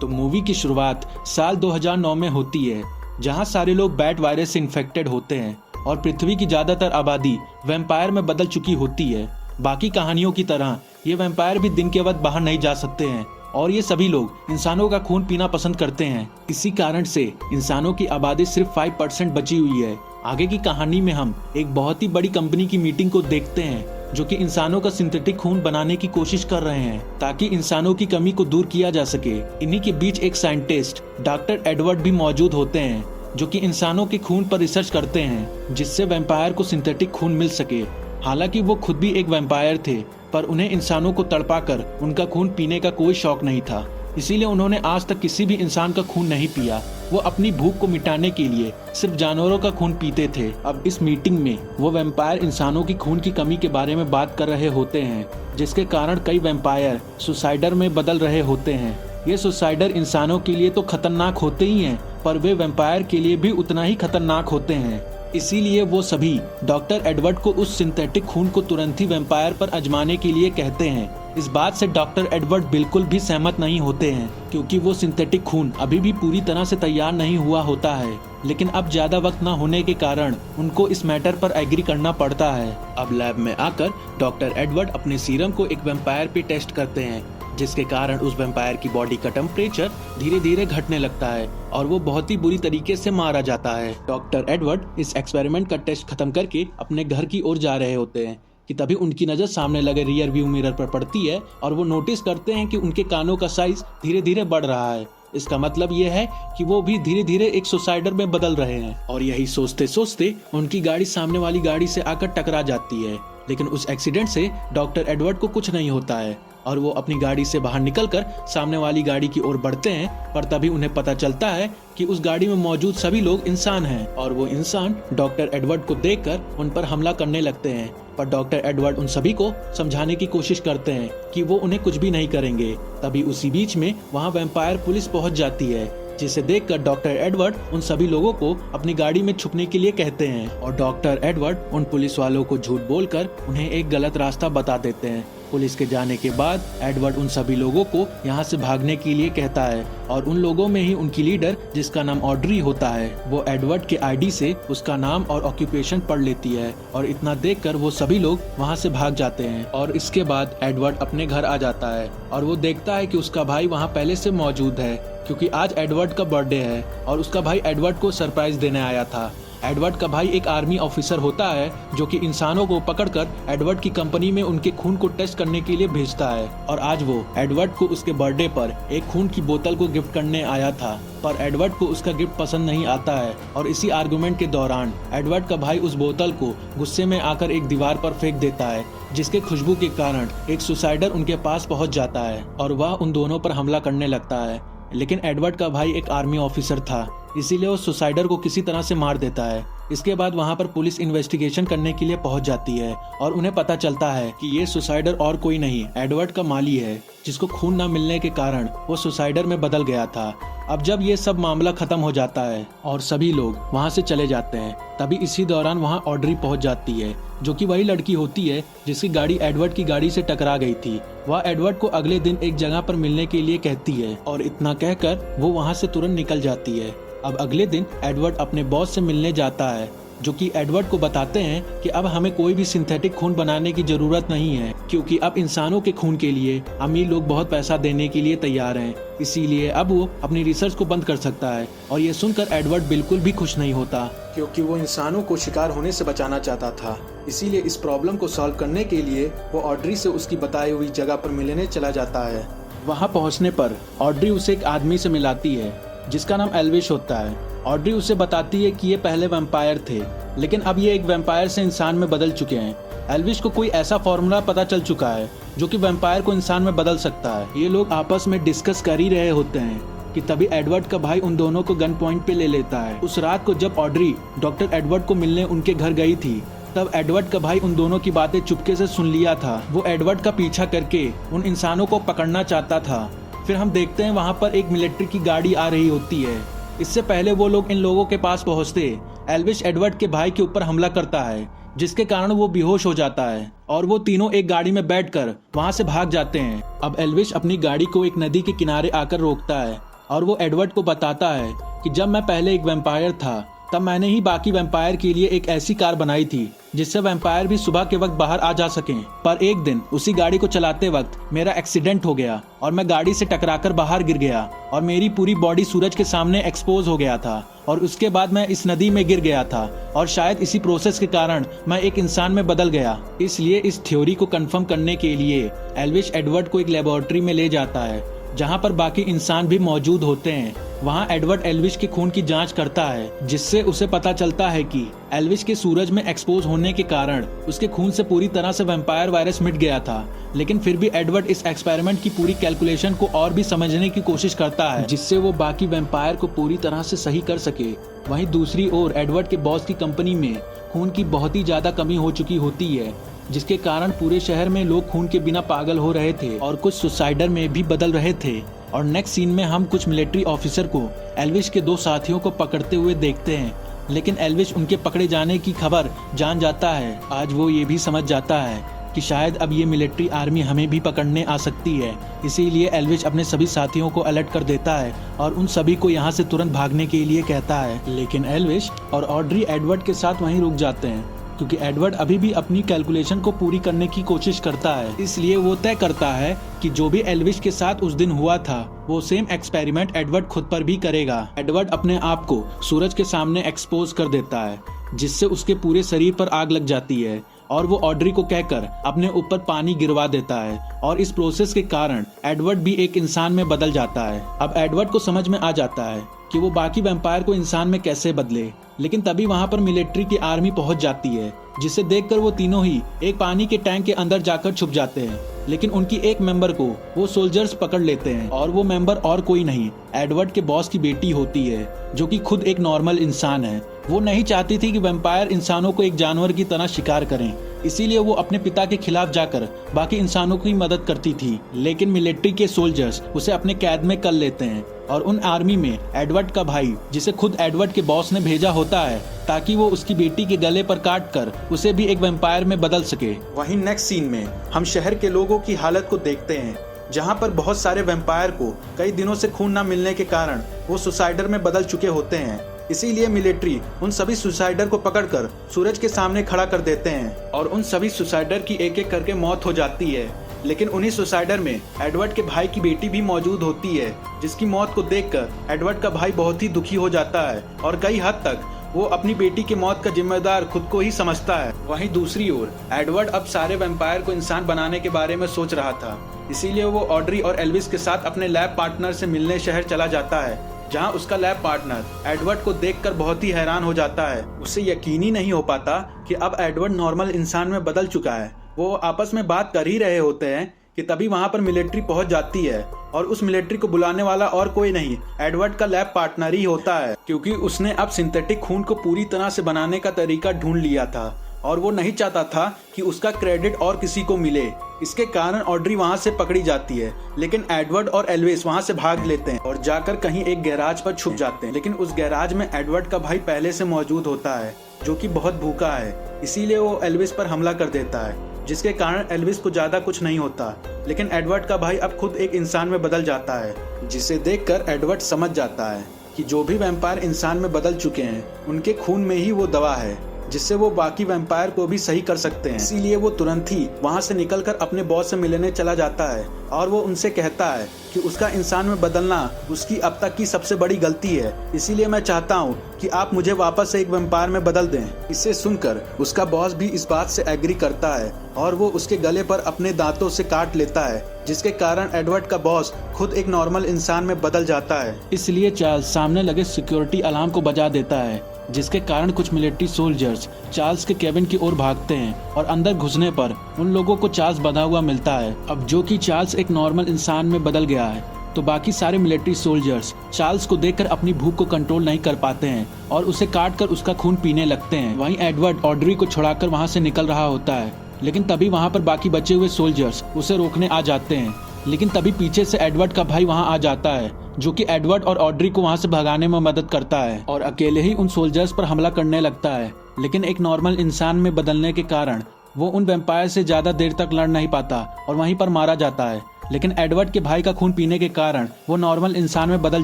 तो मूवी की शुरुआत साल 2009 में होती है, जहां सारे लोग बैट वायरस से इन्फेक्टेड होते हैं और पृथ्वी की ज्यादातर आबादी वैम्पायर में बदल चुकी होती है। बाकी कहानियों की तरह ये वैम्पायर भी दिन के वक्त बाहर नहीं जा सकते हैं और ये सभी लोग इंसानों का खून पीना पसंद करते हैं। इसी कारण से इंसानों की आबादी सिर्फ 5% बची हुई है। आगे की कहानी में हम एक बहुत ही बड़ी कंपनी की मीटिंग को देखते हैं जो कि इंसानों का सिंथेटिक खून बनाने की कोशिश कर रहे हैं ताकि इंसानों की कमी को दूर किया जा सके। इन्हीं के बीच एक साइंटिस्ट डॉक्टर एडवर्ड भी मौजूद होते हैं जो कि इंसानों के खून पर रिसर्च करते हैं जिससे वैम्पायर को सिंथेटिक खून मिल सके। हालांकि वो खुद भी एक वैम्पायर थे, पर उन्हें इंसानों को तड़पाकर उनका खून पीने का कोई शौक नहीं था, इसीलिए उन्होंने आज तक किसी भी इंसान का खून नहीं पिया। वो अपनी भूख को मिटाने के लिए सिर्फ जानवरों का खून पीते थे। अब इस मीटिंग में वो वैम्पायर इंसानों की खून की कमी के बारे में बात कर रहे होते हैं, जिसके कारण कई वैम्पायर सुसाइडर में बदल रहे होते हैं। ये सुसाइडर इंसानों के लिए तो खतरनाक होते ही हैं, पर वे वैम्पायर के लिए भी उतना ही खतरनाक होते हैं। इसीलिए वो सभी डॉक्टर एडवर्ड को उस सिंथेटिक खून को तुरंत ही वैम्पायर पर आजमाने के लिए कहते हैं। इस बात से डॉक्टर एडवर्ड बिल्कुल भी सहमत नहीं होते हैं, क्योंकि वो सिंथेटिक खून अभी भी पूरी तरह से तैयार नहीं हुआ होता है। लेकिन अब ज्यादा वक्त न होने के कारण उनको इस मैटर पर एग्री करना पड़ता है। अब लैब में आकर डॉक्टर एडवर्ड अपने सीरम को एक वैम्पायर पे टेस्ट करते हैं, जिसके कारण उस वैम्पायर की बॉडी का टेम्परेचर धीरे धीरे घटने लगता है और वो बहुत ही बुरी तरीके से मारा जाता है। डॉक्टर एडवर्ड इस एक्सपेरिमेंट का टेस्ट खत्म करके अपने घर की ओर जा रहे होते हैं कि तभी उनकी नजर सामने लगे रियर व्यू मिरर पर पड़ती है और वो नोटिस करते हैं कि उनके कानों का साइज धीरे धीरे बढ़ रहा है। इसका मतलब ये है कि वो भी धीरे धीरे एक सुसाइडर में बदल रहे हैं। और यही सोचते सोचते उनकी गाड़ी सामने वाली गाड़ी से आकर टकरा जाती है, लेकिन उस एक्सीडेंट से डॉक्टर एडवर्ड को कुछ नहीं होता है और वो अपनी गाड़ी से बाहर निकलकर सामने वाली गाड़ी की ओर बढ़ते हैं। पर तभी उन्हें पता चलता है कि उस गाड़ी में मौजूद सभी लोग इंसान हैं और वो इंसान डॉक्टर एडवर्ड को देखकर उन पर हमला करने लगते हैं। पर डॉक्टर एडवर्ड उन सभी को समझाने की कोशिश करते हैं कि वो उन्हें कुछ भी नहीं करेंगे। तभी उसी बीच में वहाँ वैम्पायर पुलिस पहुँच जाती है, जिसे देखकर डॉक्टर एडवर्ड उन सभी लोगों को अपनी गाड़ी में छुपने के लिए कहते हैं और डॉक्टर एडवर्ड उन पुलिस वालों को झूठ बोलकर उन्हें एक गलत रास्ता बता देते हैं। पुलिस के जाने के बाद एडवर्ड उन सभी लोगों को यहाँ से भागने के लिए कहता है और उन लोगों में ही उनकी लीडर, जिसका नाम ऑड्री होता है, वो एडवर्ड के आईडी से उसका नाम और ऑक्यूपेशन पढ़ लेती है और इतना देखकर वो सभी लोग वहाँ से भाग जाते हैं। और इसके बाद एडवर्ड अपने घर आ जाता है और वो देखता है कि उसका भाई वहाँ पहले से मौजूद है, क्योंकि आज एडवर्ड का बर्थडे है और उसका भाई एडवर्ड को सरप्राइज देने आया था। एडवर्ड का भाई एक आर्मी ऑफिसर होता है जो कि इंसानों को पकड़कर एडवर्ड की कंपनी में उनके खून को टेस्ट करने के लिए भेजता है और आज वो एडवर्ड को उसके बर्थडे पर एक खून की बोतल को गिफ्ट करने आया था। पर एडवर्ड को उसका गिफ्ट पसंद नहीं आता है और इसी आर्गुमेंट के दौरान एडवर्ड का भाई उस बोतल को गुस्से में आकर एक दीवार पर फेंक देता है, जिसके खुशबू के कारण एक सुसाइडर उनके पास पहुंच जाता है और वह उन दोनों पर हमला करने लगता है। लेकिन एडवर्ड का भाई एक आर्मी ऑफिसर था, इसीलिए वो सुसाइडर को किसी तरह से मार देता है। इसके बाद वहाँ पर पुलिस इन्वेस्टिगेशन करने के लिए पहुँच जाती है और उन्हें पता चलता है कि ये सुसाइडर और कोई नहीं एडवर्ड का माली है, जिसको खून न मिलने के कारण वो सुसाइडर में बदल गया था। अब जब ये सब मामला खत्म हो जाता है और सभी लोग वहाँ से चले जाते हैं, तभी इसी दौरान वहाँ ऑड्री पहुँच जाती है, जो कि वही लड़की होती है जिसकी गाड़ी एडवर्ड की गाड़ी से टकरा गई थी। वह एडवर्ड को अगले दिन एक जगह पर मिलने के लिए कहती है और इतना कहकर वो वहाँ से तुरंत निकल जाती है। अब अगले दिन एडवर्ड अपने बॉस से मिलने जाता है, जो कि एडवर्ड को बताते हैं कि अब हमें कोई भी सिंथेटिक खून बनाने की जरूरत नहीं है, क्योंकि अब इंसानों के खून के लिए अमीर लोग बहुत पैसा देने के लिए तैयार हैं। इसीलिए अब वो अपनी रिसर्च को बंद कर सकता है। और ये सुनकर एडवर्ड बिल्कुल भी खुश नहीं होता, क्योंकि वो इंसानों को शिकार होने से बचाना चाहता था। इसीलिए इस प्रॉब्लम को सॉल्व करने के लिए वो ऑड्री से उसकी बताई हुई जगह पर मिलने चला जाता है। वहाँ पहुँचने पर ऑड्री उसे एक आदमी से मिलाती है जिसका नाम एल्विश होता है। ऑड्री उसे बताती है कि ये पहले वैम्पायर थे, लेकिन अब ये एक वैम्पायर से इंसान में बदल चुके हैं। एल्विश को कोई ऐसा फॉर्मूला पता चल चुका है जो कि वैम्पायर को इंसान में बदल सकता है। ये लोग आपस में डिस्कस कर ही रहे होते हैं कि तभी एडवर्ड का भाई उन दोनों को गन पॉइंट पे ले लेता है। उस रात को जब ऑड्री डॉक्टर एडवर्ड को मिलने उनके घर गई थी, तब एडवर्ड का भाई उन दोनों की बातें चुपके से सुन लिया था। वो एडवर्ड का पीछा करके उन इंसानों को पकड़ना चाहता था। फिर हम देखते हैं वहाँ पर एक मिलिट्री की गाड़ी आ रही होती है। इससे पहले वो लोग इन लोगों के पास पहुँचते एल्विश एडवर्ड के भाई के ऊपर हमला करता है, जिसके कारण वो बेहोश हो जाता है और वो तीनों एक गाड़ी में बैठकर वहाँ से भाग जाते हैं। अब एल्विश अपनी गाड़ी को एक नदी के किनारे आकर रोकता है और वो एडवर्ड को बताता है कि जब मैं पहले एक वैम्पायर था तब मैंने ही बाकी वैम्पायर के लिए एक ऐसी कार बनाई थी जिससे वैम्पायर भी सुबह के वक्त बाहर आ जा सकें। पर एक दिन उसी गाड़ी को चलाते वक्त मेरा एक्सीडेंट हो गया और मैं गाड़ी से टकराकर बाहर गिर गया और मेरी पूरी बॉडी सूरज के सामने एक्सपोज हो गया था और उसके बाद मैं इस नदी में गिर गया था और शायद इसी प्रोसेस के कारण मैं एक इंसान में बदल गया। इसलिए इस थ्योरी को कंफर्म करने के लिए एल्विश एडवर्ड को एक लेबोरेटरी में ले जाता है जहां पर बाकी इंसान भी मौजूद होते हैं। वहां एडवर्ड एल्विश के खून की जांच करता है जिससे उसे पता चलता है कि एल्विश के सूरज में एक्सपोज होने के कारण उसके खून से पूरी तरह से वैम्पायर वायरस मिट गया था। लेकिन फिर भी एडवर्ड इस एक्सपेरिमेंट की पूरी कैलकुलेशन को और भी समझने की कोशिश करता है जिससे वो बाकी वैम्पायर को पूरी तरह से सही कर सके। वहीं दूसरी ओर एडवर्ड के बॉस की कंपनी में खून की बहुत ही ज्यादा कमी हो चुकी होती है जिसके कारण पूरे शहर में लोग खून के बिना पागल हो रहे थे और कुछ सुसाइडर में भी बदल रहे थे। और नेक्स्ट सीन में हम कुछ मिलिट्री ऑफिसर को एल्विश के 2 साथियों को पकड़ते हुए देखते हैं, लेकिन एल्विश उनके पकड़े जाने की खबर जान जाता है। आज वो ये भी समझ जाता है कि शायद अब ये मिलिट्री आर्मी हमें भी पकड़ने आ सकती है। इसीलिए एल्विश अपने सभी साथियों को अलर्ट कर देता है और उन सभी को यहाँ से तुरंत भागने के लिए कहता है। लेकिन एल्विश और ऑड्री एडवर्ड के साथ वहीं रुक जाते हैं क्योंकि एडवर्ड अभी भी अपनी कैलकुलेशन को पूरी करने की कोशिश करता है। इसलिए वो तय करता है कि जो भी एल्विश के साथ उस दिन हुआ था वो सेम एक्सपेरिमेंट एडवर्ड खुद पर भी करेगा। एडवर्ड अपने आप को सूरज के सामने एक्सपोज कर देता है जिससे उसके पूरे शरीर पर आग लग जाती है और वो ऑड्री को कहकर अपने ऊपर पानी गिरवा देता है और इस प्रोसेस के कारण एडवर्ड भी एक इंसान में बदल जाता है। अब एडवर्ड को समझ में आ जाता है कि वो बाकी वैम्पायर को इंसान में कैसे बदले, लेकिन तभी वहां पर मिलिट्री की आर्मी पहुंच जाती है जिसे देखकर वो तीनों ही एक पानी के टैंक के अंदर जाकर छुप जाते हैं। लेकिन उनकी एक मेंबर को वो सोल्जर्स पकड़ लेते हैं और वो मेंबर और कोई नहीं एडवर्ड के बॉस की बेटी होती है जो कि खुद एक नॉर्मल इंसान है। वो नहीं चाहती थी कि वैम्पायर इंसानों को एक जानवर की तरह शिकार करें, इसीलिए वो अपने पिता के खिलाफ जाकर बाकी इंसानों की मदद करती थी। लेकिन मिलिट्री के सोल्जर्स उसे अपने कैद में कर लेते हैं और उन आर्मी में एडवर्ड का भाई जिसे खुद एडवर्ड के बॉस ने भेजा होता है ताकि वो उसकी बेटी के गले पर काट कर उसे भी एक वैम्पायर में बदल सके। वहीं नेक्स्ट सीन में हम शहर के लोगों की हालत को देखते हैं जहां पर बहुत सारे वैम्पायर को कई दिनों से खून न मिलने के कारण वो सुसाइडर में बदल चुके होते हैं। इसीलिए मिलिट्री उन सभी सुसाइडर को पकड़कर सूरज के सामने खड़ा कर देते हैं और उन सभी सुसाइडर की एक एक करके मौत हो जाती है। लेकिन उन्हीं सुसाइडर में एडवर्ड के भाई की बेटी भी मौजूद होती है जिसकी मौत को देखकर एडवर्ड का भाई बहुत ही दुखी हो जाता है और कई हद तक वो अपनी बेटी की मौत का जिम्मेदार खुद को ही समझता है। वहीं दूसरी ओर एडवर्ड अब सारे वैम्पायर को इंसान बनाने के बारे में सोच रहा था, इसीलिए वो ऑड्री और एल्विस के साथ अपने लैब पार्टनर से मिलने शहर चला जाता है जहां उसका लैब पार्टनर एडवर्ड को देखकर बहुत ही हैरान हो जाता है। उसे यकीन ही नहीं हो पाता कि अब एडवर्ड नॉर्मल इंसान में बदल चुका है। वो आपस में बात कर ही रहे होते हैं कि तभी वहां पर मिलिट्री पहुंच जाती है और उस मिलिट्री को बुलाने वाला और कोई नहीं एडवर्ड का लैब पार्टनर ही होता है, क्योंकि उसने अब सिंथेटिक खून को पूरी तरह से बनाने का तरीका ढूंढ लिया था और वो नहीं चाहता था कि उसका क्रेडिट और किसी को मिले। इसके कारण ऑड्री वहां से पकड़ी जाती है, लेकिन एडवर्ड और एल्विस वहां से भाग लेते हैं और जाकर कहीं एक गैराज पर छुप जाते हैं। लेकिन उस गैराज में एडवर्ड का भाई पहले से मौजूद होता है जो कि बहुत भूखा है, इसीलिए वो एल्विस पर हमला कर देता है जिसके कारण एल्विस को ज्यादा कुछ नहीं होता। लेकिन एडवर्ड का भाई अब खुद एक इंसान में बदल जाता है जिसे देखकर एडवर्ड समझ जाता है कि जो भी वैम्पायर इंसान में बदल चुके हैं उनके खून में ही वो दवा है जिससे वो बाकी वैम्पायर को भी सही कर सकते हैं। इसीलिए वो तुरंत ही वहां से निकलकर अपने बॉस से मिलने चला जाता है और वो उनसे कहता है कि उसका इंसान में बदलना उसकी अब तक की सबसे बड़ी गलती है, इसीलिए मैं चाहता हूँ कि आप मुझे वापस से एक वैम्पायर में बदल दें। इसे सुनकर उसका बॉस भी इस बात से एग्री करता है और वो उसके गले पर अपने दांतों से काट लेता है जिसके कारण एडवर्ड का बॉस खुद एक नॉर्मल इंसान में बदल जाता है। इसलिए चार्ल्स सामने लगे सिक्योरिटी अलार्म को बजा देता है जिसके कारण कुछ मिलिट्री सोल्जर्स चार्ल्स के केबिन की ओर भागते हैं और अंदर घुसने पर उन लोगों को चार्ल्स बंधा हुआ मिलता है। अब जो कि चार्ल्स एक नॉर्मल इंसान में बदल गया है तो बाकी सारे मिलिट्री सोल्जर्स चार्ल्स को देखकर अपनी भूख को कंट्रोल नहीं कर पाते हैं और उसे काट कर उसका खून पीने लगते हैं। वहीं एडवर्ड ऑड्री को छुड़ाकर वहां से निकल रहा होता है, लेकिन तभी वहां पर बाकी बचे हुए सोल्जर्स उसे रोकने आ जाते हैं। लेकिन तभी पीछे से एडवर्ड का भाई वहां आ जाता है जो कि एडवर्ड और ऑड्री को वहां से भगाने में मदद करता है और अकेले ही उन सोल्जर्स पर हमला करने लगता है। लेकिन एक नॉर्मल इंसान में बदलने के कारण वो उन वैम्पायर से ज्यादा देर तक लड़ नहीं पाता और वहीं पर मारा जाता है। लेकिन एडवर्ड के भाई का खून पीने के कारण वो नॉर्मल इंसान में बदल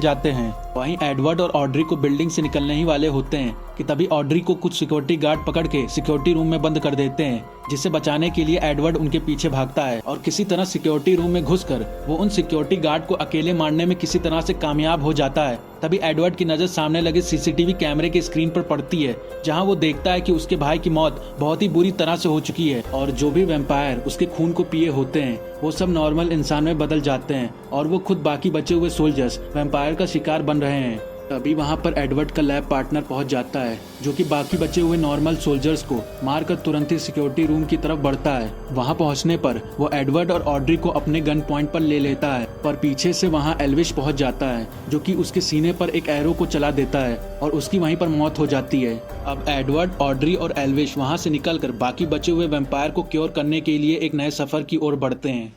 जाते हैं। वहीं एडवर्ड और ऑड्री को बिल्डिंग से निकलने ही वाले होते हैं कि तभी ऑड्री को कुछ सिक्योरिटी गार्ड पकड़ के सिक्योरिटी रूम में बंद कर देते हैं, जिसे बचाने के लिए एडवर्ड उनके पीछे भागता है और किसी तरह सिक्योरिटी रूम में घुसकर वो उन सिक्योरिटी गार्ड को अकेले मारने में किसी तरह से कामयाब हो जाता है। तभी एडवर्ड की नजर सामने लगे सीसीटीवी कैमरे के स्क्रीन पर पड़ती है, जहां वो देखता है कि उसके भाई की मौत बहुत ही बुरी तरह से हो चुकी है और जो भी वैम्पायर उसके खून को पिए होते हैं वो सब नॉर्मल इंसान में बदल जाते हैं और वो खुद बाकी बचे हुए सोल्जर्स वैम्पायर का शिकार बन रहे हैं। तभी वहां पर एडवर्ड का लैब पार्टनर पहुंच जाता है, जो कि बाकी बचे हुए नॉर्मल सोल्जर्स को मारकर तुरंत ही सिक्योरिटी रूम की तरफ बढ़ता है। वहां पहुंचने पर वो एडवर्ड और ऑड्री को अपने गन पॉइंट पर ले लेता है, पर पीछे से वहां एल्विश पहुंच जाता है, जो कि उसके सीने पर एक एरो को चला देता है और उसकी वहीं पर मौत हो जाती है। अब एडवर्ड, ऑड्री और एल्विश वहां से निकलकर बाकी बचे हुए वैम्पायर को क्योर करने के लिए एक नए सफर की ओर बढ़ते हैं।